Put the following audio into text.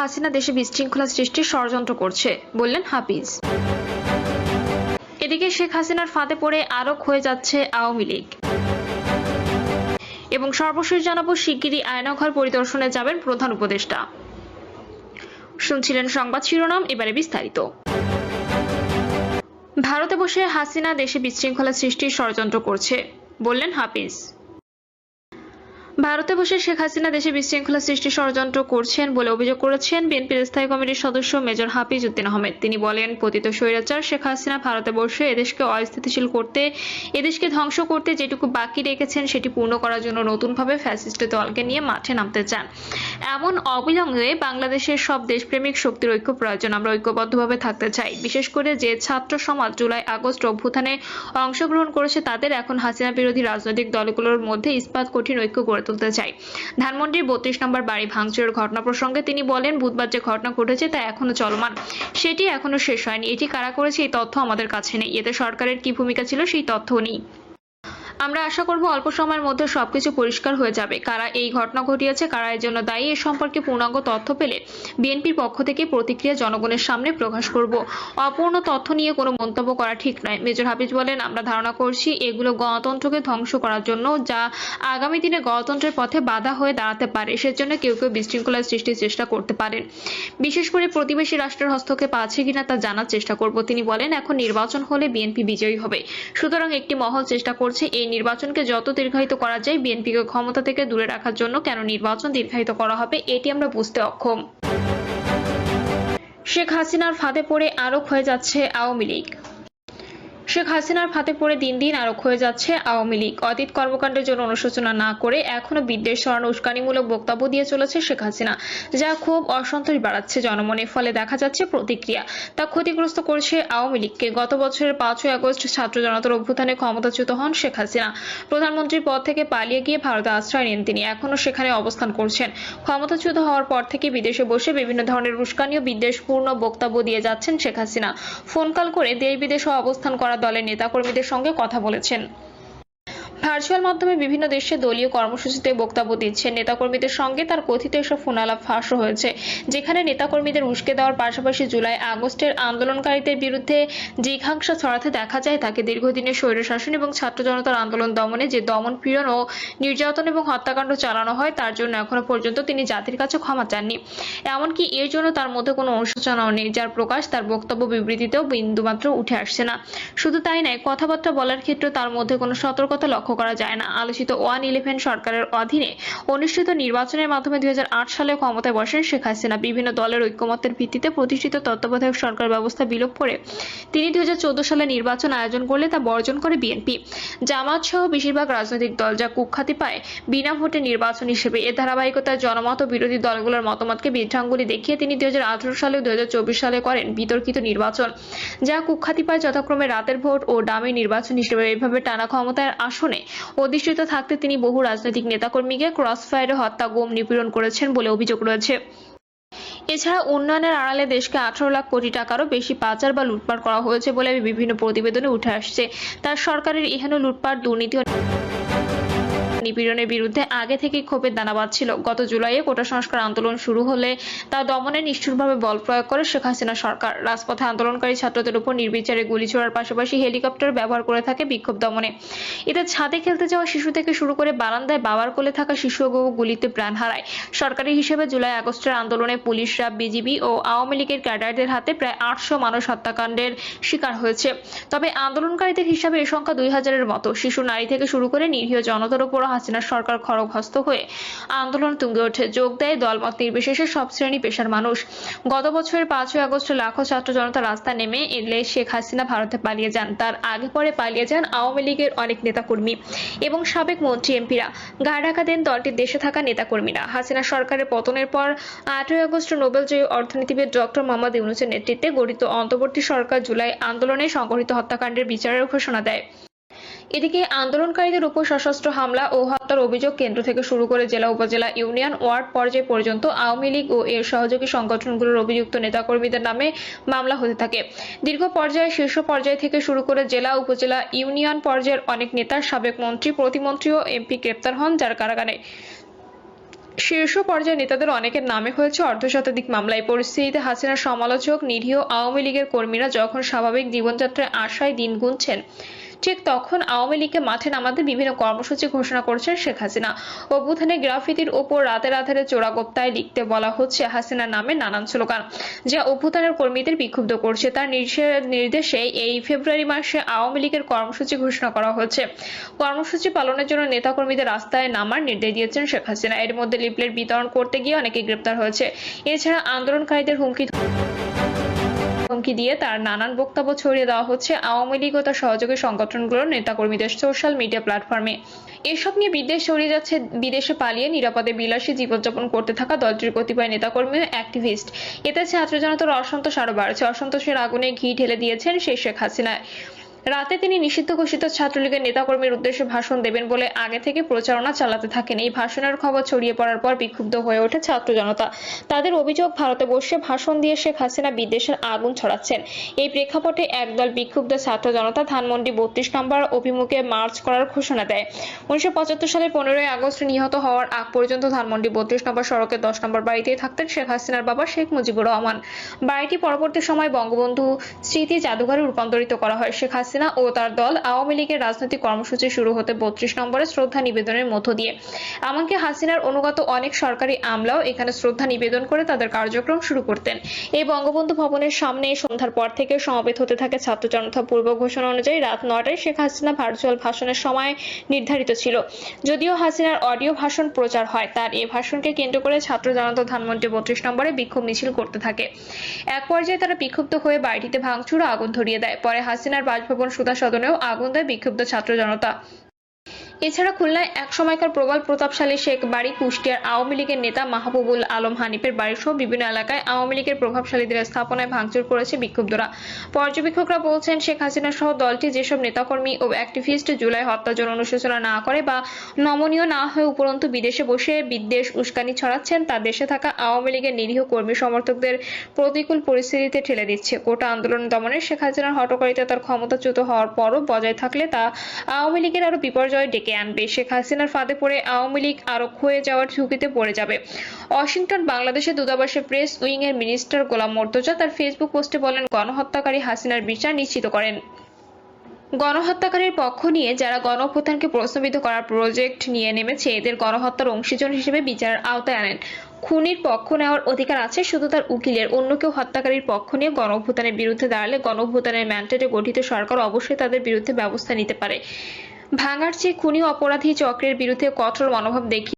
হাসিনা দেশে বিশৃঙ্খলা সৃষ্টির ষড়যন্ত্র করছে বললেন হাফিজ। এদিকে শেখ হাসিনার ফাঁদে পড়ে আরো ক্ষয়ে যাচ্ছে আওয়ামী লীগ। এবং সর্বশেষ জানাবো, শিগগিরই আয়নাঘর পরিদর্শনে যাবেন প্রধান উপদেষ্টা। শুনছিলেন সংবাদ শিরোনাম, এবারে বিস্তারিত। ভারতে বসে হাসিনা দেশে বিশৃঙ্খলা সৃষ্টির ষড়যন্ত্র করছে বললেন হাফিজ। ভারতে বসে শেখ হাসিনা দেশে বিশৃঙ্খলা সৃষ্টির ষড়যন্ত্র করছেন বলে অভিযোগ করেছেন বিএনপির স্থায়ী কমিটির সদস্য মেজর হাফিজ উদ্দিন আহমেদ। তিনি বলেন, পতিত স্বৈরাচার শেখ হাসিনা ভারতে বসে এদেশকে অস্থিতিশীল করতে, এদেশকে ধ্বংস করতে যেটুকু বাকি রেখেছেন সেটি পূর্ণ করার জন্য নতুনভাবে ফ্যাসিস্ট দলকে নিয়ে মাঠে নামতে চান। এমন অবিলম্বে বাংলাদেশের সব দেশপ্রেমিক শক্তির ঐক্য প্রয়োজন। আমরা ঐক্যবদ্ধভাবে থাকতে চাই। বিশেষ করে যে ছাত্র সমাজ জুলাই আগস্ট অভ্যুত্থানে অংশগ্রহণ করেছে তাদের এখন হাসিনা বিরোধী রাজনৈতিক দলগুলোর মধ্যে ইস্পাত কঠিন ঐক্য গড়ে তুলতে চাই। ধানমন্ডির ৩২ নম্বর বাড়ি ভাঙচুরের ঘটনা প্রসঙ্গে তিনি বলেন, বুধবার যে ঘটনা ঘটেছে তা এখনো চলমান, সেটি এখনো শেষ হয়নি। এটি কারা করেছে এই তথ্য আমাদের কাছে নেই। এতে সরকারের কি ভূমিকা ছিল সেই তথ্যও নেই। আমরা আশা করব অল্প সময়ের মধ্যে সবকিছু পরিষ্কার হয়ে যাবে। কারা এই ঘটনা ঘটিয়েছে, কারা এর জন্য দায়ী, এ সম্পর্কে পূর্ণাঙ্গ তথ্য পেলে বিএনপির পক্ষ থেকে প্রতিক্রিয়া জনগণের সামনে প্রকাশ করব। অপূর্ণ তথ্য নিয়ে কোনো মন্তব্য করা ঠিক নয়। মেজর হাফিজ বলেন, আমরা ধারণা করছি এগুলো গণতন্ত্রকে ধ্বংস করার জন্য, যা আগামী দিনে গণতন্ত্রের পথে বাধা হয়ে দাঁড়াতে পারে। সেজন্য কেউ কেউ বিশৃঙ্খলা সৃষ্টির চেষ্টা করতে পারেন। বিশেষ করে প্রতিবেশী রাষ্ট্রের হস্তক্ষেপ আছে কিনা তা জানার চেষ্টা করব। তিনি বলেন, এখন নির্বাচন হলে বিএনপি বিজয়ী হবে। সুতরাং একটি মহল চেষ্টা করছে এই নির্বাচনকে যত দীর্ঘায়িত করা যায় বিএনপিকে ক্ষমতা থেকে দূরে রাখার জন্য। কেন নির্বাচন দীর্ঘায়িত করা হবে এটি আমরা বুঝতে অক্ষম। শেখ হাসিনার ফাঁদে পড়ে আরো ক্ষয়ে যাচ্ছে আওয়ামী লীগ। শেখ হাসিনার ফাঁদে পড়ে দিন দিন আরো ক্ষয়ে যাচ্ছে আওয়ামী লীগ। অতীত কর্মকাণ্ডের জন্য অনুশোচনা না করে এখনো বিদ্বেষ ছড়ানো উস্কানিমূলক বক্তব্য দিয়ে চলেছে শেখ হাসিনা, যা খুব অসন্তোষ বাড়াচ্ছে জনমনে। ফলে দেখা যাচ্ছে প্রতিক্রিয়া তা ক্ষতিগ্রস্ত করছে আওয়ামী লীগকে। গত বছরের ৫ই আগস্ট ছাত্র জনতার অভ্যুত্থানে ক্ষমতাচ্যুত হন শেখ হাসিনা। প্রধানমন্ত্রীর পদ থেকে পালিয়ে গিয়ে ভারতে আশ্রয় নেন তিনি। এখনো সেখানে অবস্থান করছেন। ক্ষমতাচ্যুত হওয়ার পর থেকে বিদেশে বসে বিভিন্ন ধরনের উস্কানি ও বিদ্বেষপূর্ণ বক্তব্য দিয়ে যাচ্ছেন শেখ হাসিনা। ফোন কল করে দেশ বিদেশে অবস্থান করা দলের নেতাকর্মীদের সঙ্গে কথা বলেছেন। ভার্চুয়াল মাধ্যমে বিভিন্ন দেশে দলীয় কর্মসূচিতে বক্তব্য দিচ্ছেন। নেতাকর্মীদের সঙ্গে তার কথিত এসব ফোনালাপ ফাঁসও হয়েছে, যেখানে নেতাকর্মীদের উস্কে দেওয়ার পাশাপাশি জুলাই আগস্টের আন্দোলনকারীদের বিরুদ্ধে জিঘাংসা ছড়াতে দেখা যায় তাকে। দীর্ঘদিনের স্বৈরশাসন এবং ছাত্র জনতার আন্দোলন দমনে যে দমন পীড়ন ও নির্যাতন এবং হত্যাকাণ্ড চালানো হয় তার জন্য এখনো পর্যন্ত তিনি জাতির কাছে ক্ষমা চাননি। এমনকি এর জন্য তার মধ্যে কোনো অনুশোচনাও নেই, যার প্রকাশ তার বক্তব্য বিবৃতিতেও বিন্দুমাত্র উঠে আসছে না। শুধু তাই নয়, কথাবার্তা বলার ক্ষেত্রে তার মধ্যে কোনো সতর্কতা লক্ষ্য করা যায় না। আলোচিত 111 সরকারের অধীনে অনুষ্ঠিত নির্বাচনের মাধ্যমে 2008 সালে ক্ষমতায় বসেন শেখ হাসিনা। বিভিন্ন দলের ঐক্যমত্যের ভিত্তিতে প্রতিষ্ঠিত তত্ত্বাবধায়ক সরকার ব্যবস্থা বিলোপ করে তিনি 2014 সালে নির্বাচন আয়োজন করলে তা বর্জন করে বিএনপি, জামাত সহ বেশিরভাগ রাজনৈতিক দল, যা কুখ্যাতি পায় বিনা ভোটে নির্বাচন হিসেবে। এর ধারাবাহিকতায় জনমত ও বিরোধী দলগুলোর মতামতকে বৃদ্ধাঙ্গুলি দেখিয়ে তিনি 2018 সালে ও 2024 সালে করেন বিতর্কিত নির্বাচন, যা কুখ্যাতি পায় যথাক্রমে রাতের ভোট ও ডামি নির্বাচন হিসেবে। এভাবে টানা ক্ষমতার আসনে অধিষ্ঠিত থাকতে তিনি বহু রাজনৈতিক নেতাকর্মীকে ক্রসফায়ারে হত্যা, গুম, নিপীড়ন করেছেন বলে অভিযোগ রয়েছে। এছাড়া উন্নয়নের আড়ালে দেশকে 18 লাখ কোটি টাকারও বেশি পাচার বা লুটপাট করা হয়েছে বলে বিভিন্ন প্রতিবেদনে উঠে আসছে। তার সরকারের এহেন লুটপাট, দুর্নীতি ও নিপীড়নের বিরুদ্ধে আগে থেকেই ক্ষোভের দানা বাঁধছিল। গত জুলাইয়ে কোটা সংস্কার আন্দোলন শুরু হলে তা দমনে নিষ্ঠুরভাবে বল প্রয়োগ করে শেখ হাসিনা সরকার। রাজপথে আন্দোলনকারী ছাত্রদের উপর নির্বিচারে গুলি ছোড়ার পাশাপাশি হেলিকপ্টার ব্যবহার করে থাকে বিক্ষোভ দমনে। এতে ছাদে খেলতে যাওয়া শিশু থেকে শুরু করে বারান্দায় বাবার কোলে থাকা শিশুও গুলিতে প্রাণ হারায়। সরকারি হিসেবে জুলাই আগস্টের আন্দোলনে পুলিশরা, বিজিবি ও আওয়ামী লীগের ক্যাডারদের হাতে প্রায় 800 মানুষ হত্যাকাণ্ডের শিকার হয়েছে। তবে আন্দোলনকারীদের হিসাবে এ সংখ্যা 2000-এর মতো। শিশু, নারী থেকে শুরু করে নিরীহ জনতার উপর হাসিনার সরকার খড়গহস্ত হয়ে আন্দোলন তুঙ্গে ওঠে। যোগ দেয় দলমত নির্বিশেষে সব শ্রেণী পেশার মানুষ। গত বছরের 5ই আগস্ট লাখো ছাত্র জনতা রাস্তা নেমে এলে শেখ হাসিনা ভারতে পালিয়ে যান। তার আগে পরে পালিয়ে যান আওয়ামী লীগের অনেক নেতাকর্মী এবং সাবেক মন্ত্রী এমপিরা। গায়ে ঢাকা দেন দলটির দেশে থাকা নেতাকর্মীরা। হাসিনা সরকারের পতনের পর 8ই আগস্ট নোবেলজয়ী অর্থনীতিবিদ ডক্টর মোহাম্মদ ইউনূসের নেতৃত্বে গঠিত অন্তর্বর্তী সরকার জুলাই আন্দোলনে সংঘটিত হত্যাকাণ্ডের বিচারের ঘোষণা দেয়। এদিকে আন্দোলনকারীদের উপর সশস্ত্র হামলা ও হত্যার অভিযোগ কেন্দ্র থেকে শুরু করে জেলা, উপজেলা, ইউনিয়ন, ওয়ার্ড পর্যায় পর্যন্ত আওয়ামী লীগ ও এর সহযোগী সংগঠনগুলোর অভিযুক্ত নেতাকর্মীদের নামে মামলা হতে থাকে। দীর্ঘ পর্যায়ে শীর্ষ পর্যায় থেকে শুরু করে জেলা, উপজেলা, ইউনিয়ন পর্যায়ের অনেক নেতা, সাবেক মন্ত্রী, প্রতিমন্ত্রী ও এমপি গ্রেপ্তার হন, যার কারাগারে শীর্ষ পর্যায়ের নেতাদের অনেকের নামে হয়েছে অর্ধশতাধিক মামলা। এই পরিস্থিতিতে হাসিনার সমালোচক নিরীহ আওয়ামী লীগের কর্মীরা যখন স্বাভাবিক জীবনযাত্রায় আশায় দিন গুনছেন, ঠিক তখন আওয়ামী লীগকে মাঠে নামাতে বিভিন্ন কর্মসূচি ঘোষণা করছেন শেখ হাসিনা। অভ্যুত্থানে গ্রাফিতির ওপর রাতের আধারে চোরাগোপ্তায় লিখতে বলা হচ্ছে হাসিনার নামে নানান স্লোগান, যা অভ্যুত্থানের কর্মীদের বিক্ষুব্ধ করছে। তার নির্দেশে এই ফেব্রুয়ারি মাসে আওয়ামী লীগের কর্মসূচি ঘোষণা করা হয়েছে। কর্মসূচি পালনের জন্য নেতাকর্মীদের রাস্তায় নামার নির্দেশ দিয়েছেন শেখ হাসিনা। এর মধ্যে লিফলেট বিতরণ করতে গিয়ে অনেকে গ্রেপ্তার হয়েছে। এছাড়া আন্দোলনকারীদের হুমকি দিয়ে তার নানান বক্তব্য ছড়িয়ে দেওয়া হচ্ছে আওয়ামী লীগ ও তার সহযোগী সংগঠনগুলোর নেতাকর্মীদের সোশ্যাল মিডিয়া প্ল্যাটফর্মে। এসব নিয়ে বিদ্বেষ ছড়িয়ে যাচ্ছে বিদেশে পালিয়ে নিরাপদে বিলাসী জীবনযাপন করতে থাকা দলটির কতিপয় নেতাকর্মী ও অ্যাক্টিভিস্ট। এতে ছাত্র জনতার অসন্তোষ আরো বাড়ছে। অসন্তোষের আগুনে ঘি ঢেলে দিয়েছেন সেই শেখ হাসিনা। রাতে তিনি নিষিদ্ধ ঘোষিত ছাত্রলীগের নেতাকর্মীর উদ্দেশ্যে ভাষণ দেবেন বলে আগে থেকে প্রচারণা চালাতে থাকেন। এই ভাষণের খবর ছড়িয়ে পড়ার পর বিক্ষুব্ধ হয়ে ওঠে ছাত্র জনতা। তাদের অভিযোগ, ভারতে বসে ভাষণ দিয়ে শেখ হাসিনা বিদ্বেষের আগুন ছড়াচ্ছেন। এই প্রেক্ষাপটে একদল বিক্ষুব্ধ ছাত্র জনতা ধানমন্ডি 32 নম্বর অভিমুখে মার্চ করার ঘোষণা দেয়। 1975 সালের 15ই আগস্ট নিহত হওয়ার আগ পর্যন্ত ধানমন্ডি 32 নম্বর সড়কের 10 নম্বর বাড়িতেই থাকতেন শেখ হাসিনার বাবা শেখ মুজিবুর রহমান। বাড়িটি পরবর্তী সময় বঙ্গবন্ধু স্মৃতি জাদুঘরে রূপান্তরিত করা হয়। শেখ হাসিনা ও তার দল আওয়ামী লীগের রাজনৈতিক কর্মসূচি শুরু হতে 32 নম্বরে শ্রদ্ধা নিবেদনের মধ্য দিয়ে। এমনকি হাসিনার অনুগত অনেক সরকারি আমলাও এখানে শ্রদ্ধা নিবেদন করে তাদের কার্যক্রম শুরু করতেন। এই বঙ্গবন্ধু ভবনের সামনে সন্ধ্যার পর থেকে সমবেত হতে থাকে ছাত্র জনতা। পূর্ব ঘোষণা অনুযায়ী রাত 9টায় শেখ হাসিনা ভার্চুয়াল ভাষণের সময় নির্ধারিত ছিল। যদিও হাসিনার অডিও ভাষণ প্রচার হয়, তার এই ভাষণকে কেন্দ্র করে ছাত্র জনতা ধানমন্ডি 32 নম্বরে বিক্ষোভ মিছিল করতে থাকে। এক পর্যায়ে তারা বিক্ষুব্ধ হয়ে বাড়িটিতে ভাঙচুর ও আগুন ধরিয়ে দেয়। পরে হাসিনার বাসভবন সুধা সদনেও আগুন দেয় বিক্ষুব্ধ ছাত্র জনতা। এছাড়া খুলনায় এক সময়কার প্রবল প্রতাপশালী শেখ বাড়ি, কুষ্টিয়ার আওয়ামী লীগের নেতা মাহবুবুল আলম হানিফের বাড়ি সহ বিভিন্ন এলাকায় আওয়ামী লীগের প্রভাবশালীদের স্থাপনায় ভাঙচুর করেছে বিক্ষুব্ধরা। পর্যবেক্ষকরা বলছেন, শেখ হাসিনা সহ দলটি যেসব নেতাকর্মী ও অ্যাক্টিভিস্ট জুলাই হত্যার জন্য অনুশোচনা না করে বা নমনীয় না হয়ে উপরন্তু বিদেশে বসে বিদ্বেষ উস্কানি ছড়াচ্ছেন, তা দেশে থাকা আওয়ামী লীগের নিরীহ কর্মী সমর্থকদের প্রতিকূল পরিস্থিতিতে ঠেলে দিচ্ছে। কোটা আন্দোলন দমনে শেখ হাসিনার হঠকারিতা তার ক্ষমতাচ্যুত হওয়ার পরও বজায় থাকলে তা আওয়ামী লীগের আরো বিপর্যয় ডেকে আনবে। শেখ হাসিনার ফাঁদে পড়ে আওয়ামী লীগ আরো ক্ষয়ে যাওয়ার ঝুঁকিতে পড়ে যাবে। ওয়াশিংটন বাংলাদেশের দূতাবাসের প্রেস উইং এর মিনিস্টার গোলাম মর্তুজা তার ফেসবুক পোস্টে বলেন, গণহত্যাকারী হাসিনার বিচার নিশ্চিত করেন। গণহত্যাকারীর পক্ষ নিয়ে যারা গণঅভ্যুত্থানকে প্রশ্নবিদ্ধ করার প্রজেক্ট নিয়ে নেমেছে, এদের গণহত্যার অংশীজন হিসেবে বিচারের আওতায় আনেন। খুনির পক্ষ নেওয়ার অধিকার আছে শুধু তার উকিলের। অন্য কেউ হত্যাকারীর পক্ষ নিয়ে গণঅভ্যুত্থানের বিরুদ্ধে দাঁড়ালে গণঅভ্যুত্থানের ম্যান্ডেটে গঠিত সরকার অবশ্যই তাদের বিরুদ্ধে ব্যবস্থা নিতে পারে। ভাঙার চেয়ে খুনি অপরাধী চক্রের বিরুদ্ধে কঠোর মনোভাব দেখিয়ে